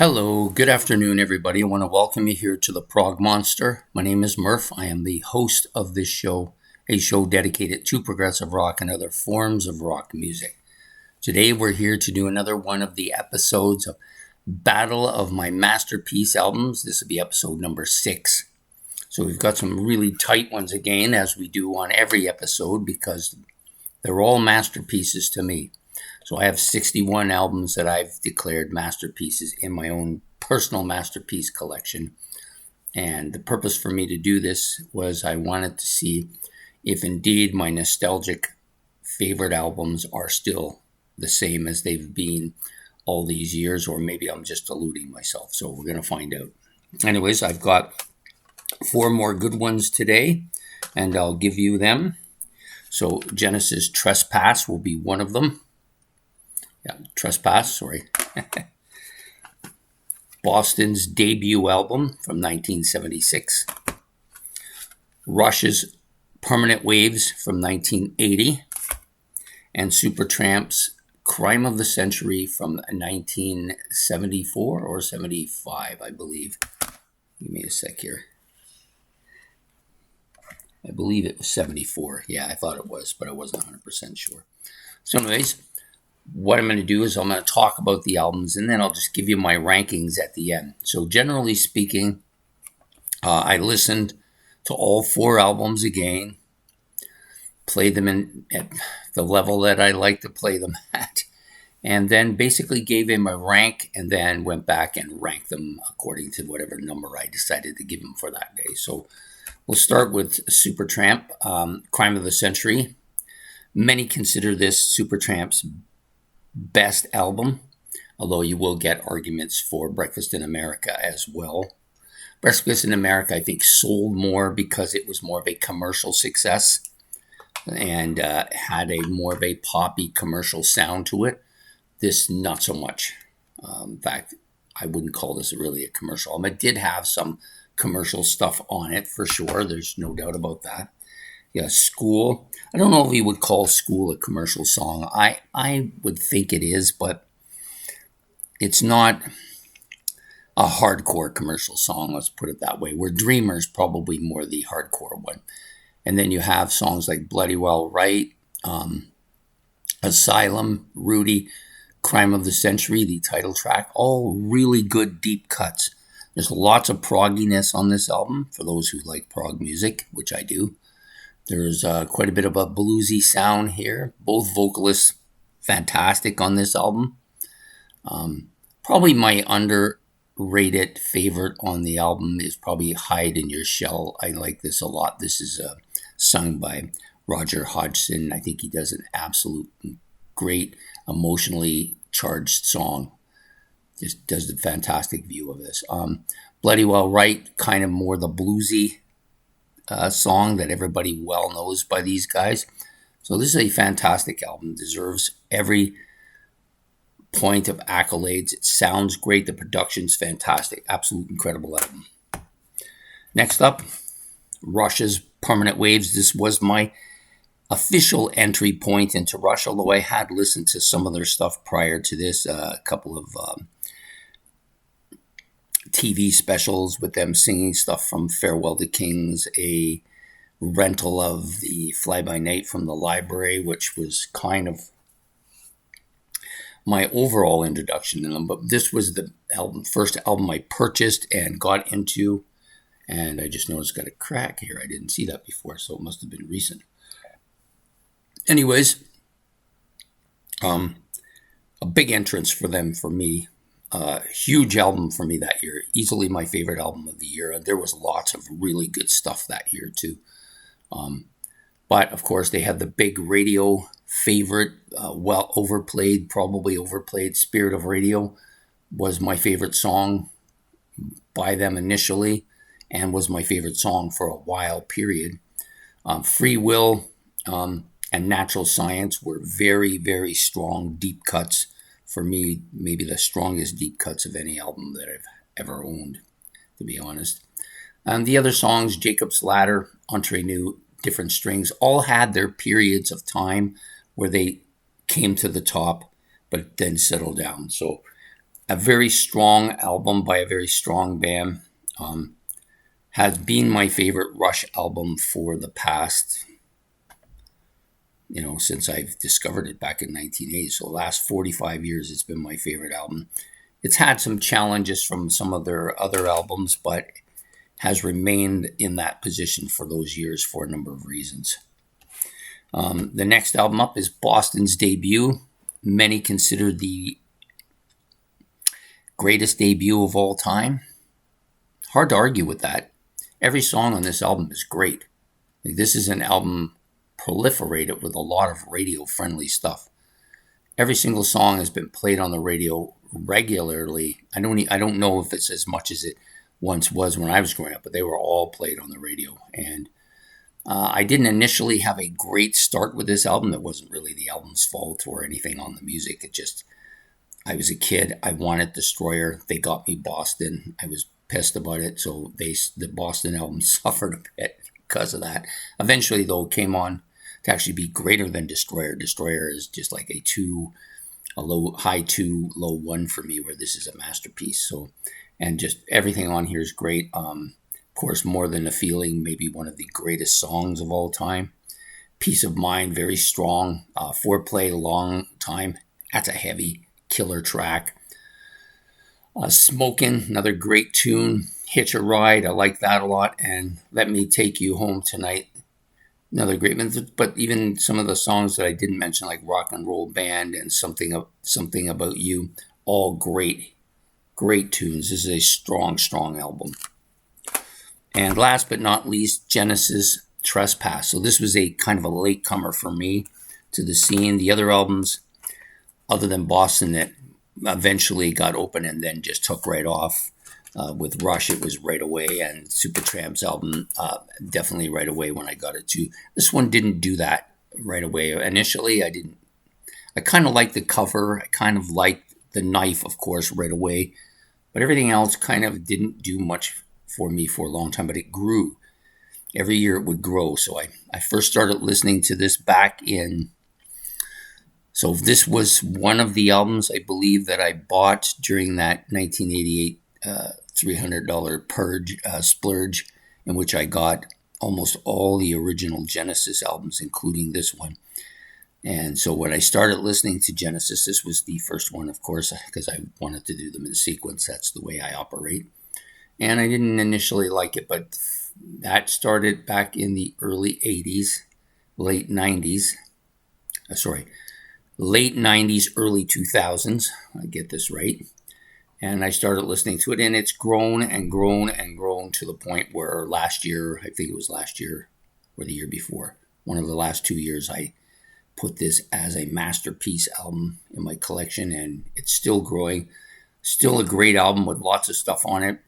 Hello, good afternoon, everybody. I want to welcome you here to the Prog Monster. My name is Murph. I am the host of this show, a show dedicated to progressive rock and other forms of rock music. Today, we're here to do another one of the episodes of Battle of My Masterpiece albums. This will be episode number 6. So we've got some really tight ones again, as we do on every episode, because they're all masterpieces to me. So I have 61 albums that I've declared masterpieces in my own personal masterpiece collection. And the purpose for me to do this was I wanted to see if indeed my nostalgic favorite albums are still the same as they've been all these years, or maybe I'm just deluding myself. So we're going to find out. Anyways, I've got 4 more good ones today, and I'll give you them. So Genesis Trespass will be one of them. Trespass, sorry. Boston's debut album from 1976. Rush's Permanent Waves from 1980. And Supertramp's Crime of the Century from 1974 or 75, I believe. Give me a sec here. I believe it was 74. Yeah, I thought it was, but I wasn't 100% sure. So anyways, what I'm going to do is I'm going to talk about the albums, and then I'll just give you my rankings at the end. So generally speaking, I listened to all 4 albums again, played them at the level that I like to play them at, and then basically gave them a rank, and then went back and ranked them according to whatever number I decided to give them for that day. So we'll start with Supertramp, Crime of the Century. Many consider this Supertramp's best album, although you will get arguments for Breakfast in America as well. Breakfast in America, I think, sold more because it was more of a commercial success and had a more of a poppy commercial sound to it. This, not so much. In fact, I wouldn't call this really a commercial album. It did have some commercial stuff on it, for sure. There's no doubt about that. Yeah, School. I don't know if you would call School a commercial song. I would think it is, but it's not a hardcore commercial song, let's put it that way, where Dreamer's probably more the hardcore one. And then you have songs like Bloody Well Right, Asylum, Rudy, Crime of the Century, the title track, all really good deep cuts. There's lots of progginess on this album, for those who like prog music, which I do. There's quite a bit of a bluesy sound here. Both vocalists fantastic on this album. Probably my underrated favorite on the album is probably Hide in Your Shell. I like this a lot. This is sung by Roger Hodgson. I think he does an absolute great, emotionally charged song. Just does a fantastic view of this. Bloody Well Right, kind of more the bluesy song that everybody well knows by these guys. So this is a fantastic album. Deserves every point of accolades. It sounds great. The production's fantastic. Absolute incredible album. Next up, Rush's Permanent Waves. This was my official entry point into Rush, although I had listened to some of their stuff prior to this. A couple of TV specials with them singing stuff from Farewell to Kings, a rental of the Fly By Night from the library, which was kind of my overall introduction to them. But this was the first album I purchased and got into, and I just noticed it's got a crack here. I didn't see that before, so it must have been recent. Anyways, a big entrance for them for me. Huge album for me that year. Easily my favorite album of the year. And there was lots of really good stuff that year too. But of course they had the big radio favorite, probably overplayed, Spirit of Radio was my favorite song by them initially and was my favorite song for a while, period. Free Will and Natural Science were very, very strong deep cuts. For me, maybe the strongest deep cuts of any album that I've ever owned, to be honest. And the other songs, Jacob's Ladder, Entre Nous, Different Strings, all had their periods of time where they came to the top, but then settled down. So a very strong album by a very strong band. Has been my favorite Rush album for the past, since I've discovered it back in 1980. So the last 45 years, it's been my favorite album. It's had some challenges from some of their other albums, but has remained in that position for those years for a number of reasons. The next album up is Boston's debut. Many consider the greatest debut of all time. Hard to argue with that. Every song on this album is great. This is an album proliferated with a lot of radio-friendly stuff. Every single song has been played on the radio regularly. I don't know if it's as much as it once was when I was growing up, but they were all played on the radio. And I didn't initially have a great start with this album. It wasn't really the album's fault or anything on the music. I was a kid. I wanted Destroyer. They got me Boston. I was pissed about it. So the Boston album suffered a bit because of that. Eventually, though, it came on to actually be greater than Destroyer. Destroyer is just like a high 2, low 1 for me, where this is a masterpiece. So, and just everything on here is great. Of course, More Than a Feeling, maybe one of the greatest songs of all time. Peace of Mind, very strong. Foreplay, Long Time. That's a heavy killer track. Smokin', another great tune. Hitch a Ride, I like that a lot. And Let Me Take You Home Tonight, another great one. But even some of the songs that I didn't mention, like Rock and Roll Band and Something About You, all great tunes. This is a strong album. And last but not least, Genesis Trespass. So this was a kind of a latecomer for me to the scene. The other albums, other than Boston, that eventually got open and then just took right off. With Rush, it was right away, and Supertramp's album, definitely right away when I got it too. This one didn't do that right away. Initially, I didn't. I kind of liked the cover. I kind of liked the knife, of course, right away. But everything else kind of didn't do much for me for a long time, but it grew. Every year it would grow. So I first started listening to this back in... So this was one of the albums, I believe, that I bought during that 1988 $300 splurge, in which I got almost all the original Genesis albums, including this one. And so when I started listening to Genesis, this was the first one, of course, because I wanted to do them in sequence. That's the way I operate. And I didn't initially like it, but that started back in the early 80s, late 90s, early 2000s. I get this right. And I started listening to it, and it's grown and grown and grown to the point where last year, I think it was last year or the year before, one of the last 2 years, I put this as a masterpiece album in my collection, and it's still growing. Still a great album with lots of stuff on it.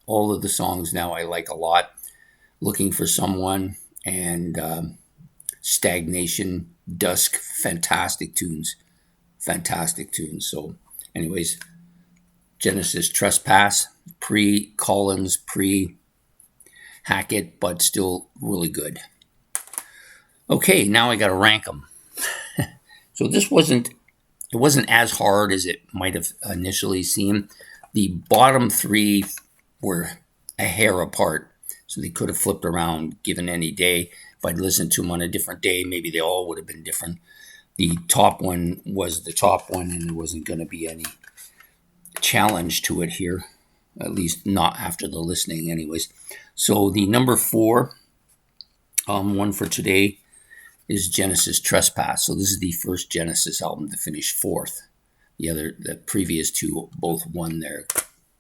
All of the songs now I like a lot. Looking for Someone and Stagnation, Dusk, fantastic tunes. So anyways, Genesis Trespass, pre-Collins, pre-Hackett, but still really good. Okay, now I got to rank them. So it wasn't as hard as it might have initially seemed. The bottom three were a hair apart, so they could have flipped around given any day. If I'd listened to them on a different day, maybe they all would have been different. The top one was the top one, and there wasn't going to be any challenge to it here, at least not after the listening anyways. So the number 4 one for today is Genesis Trespass. So this is the first Genesis album to finish 4th. The previous two both won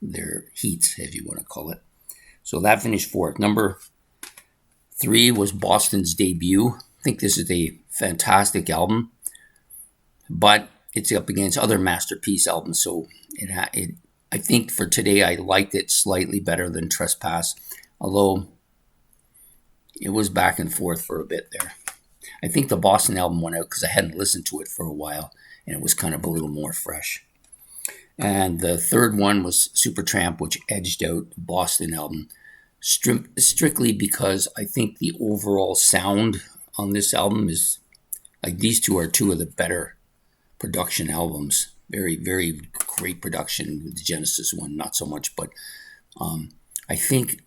their heats, if you want to call it. So that finished 4th. Number 3 was Boston's debut. I think this is a fantastic album, but it's up against other masterpiece albums. So I think for today, I liked it slightly better than Trespass, although it was back and forth for a bit there. I think the Boston album went out because I hadn't listened to it for a while, and it was kind of a little more fresh. And the third one was Supertramp, which edged out the Boston album, strictly because I think the overall sound on this album is, like, these two are two of the better production albums Very, very great production. The Genesis one, not so much, but I think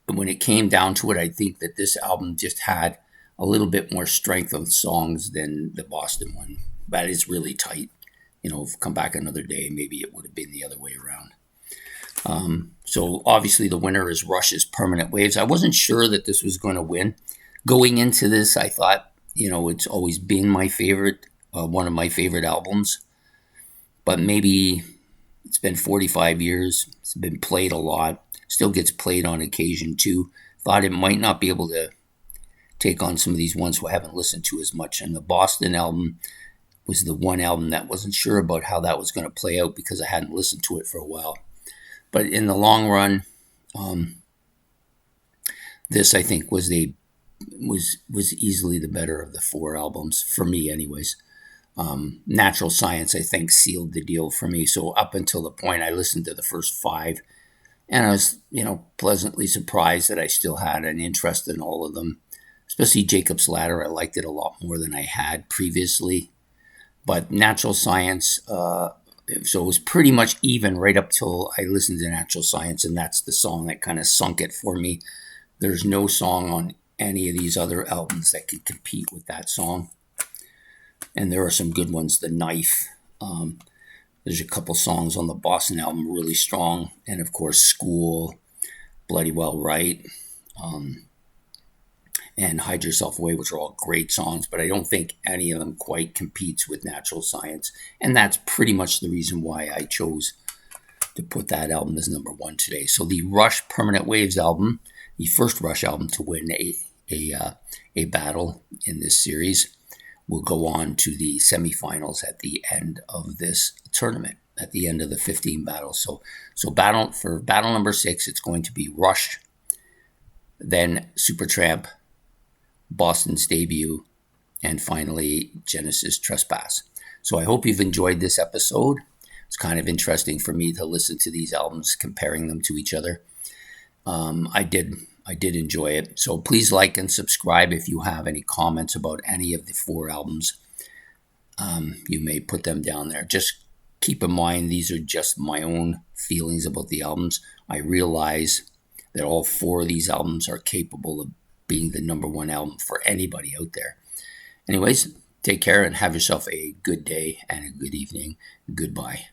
when it came down to it, I think that this album just had a little bit more strength of songs than the Boston one. But it's really tight. Come back another day, maybe it would have been the other way around. So obviously the winner is Rush's Permanent Waves. I wasn't sure that this was going to win. Going into this, I thought, it's always been my favorite, one of my favorite albums. But maybe it's been 45 years. It's been played a lot. Still gets played on occasion too. Thought it might not be able to take on some of these ones who I haven't listened to as much. And the Boston album was the one album that wasn't sure about how that was going to play out because I hadn't listened to it for a while. But in the long run, this I think was easily the better of the four albums for me, anyways. Natural Science, I think, sealed the deal for me. So up until the point I listened to the first five, and I was, pleasantly surprised that I still had an interest in all of them. Especially Jacob's Ladder, I liked it a lot more than I had previously. But Natural Science, so it was pretty much even right up till I listened to Natural Science, and that's the song that kind of sunk it for me. There's no song on any of these other albums that can compete with that song. And there are some good ones. The Knife. There's a couple songs on the Boston album really strong. And of course, School, Bloody Well Right, and Hide Yourself Away, which are all great songs. But I don't think any of them quite competes with Natural Science. And that's pretty much the reason why I chose to put that album as number one today. So the Rush Permanent Waves album, the first Rush album to win a battle in this series, will go on to the semifinals at the end of this tournament, at the end of the 15 battles. So battle number 6, it's going to be Rush, then Supertramp, Boston's Debut, and finally Genesis Trespass. So I hope you've enjoyed this episode. It's kind of interesting for me to listen to these albums, comparing them to each other. I did enjoy it. So please like and subscribe if you have any comments about any of the four albums. You may put them down there. Just keep in mind, these are just my own feelings about the albums. I realize that all four of these albums are capable of being the number one album for anybody out there. Anyways, take care and have yourself a good day and a good evening. Goodbye.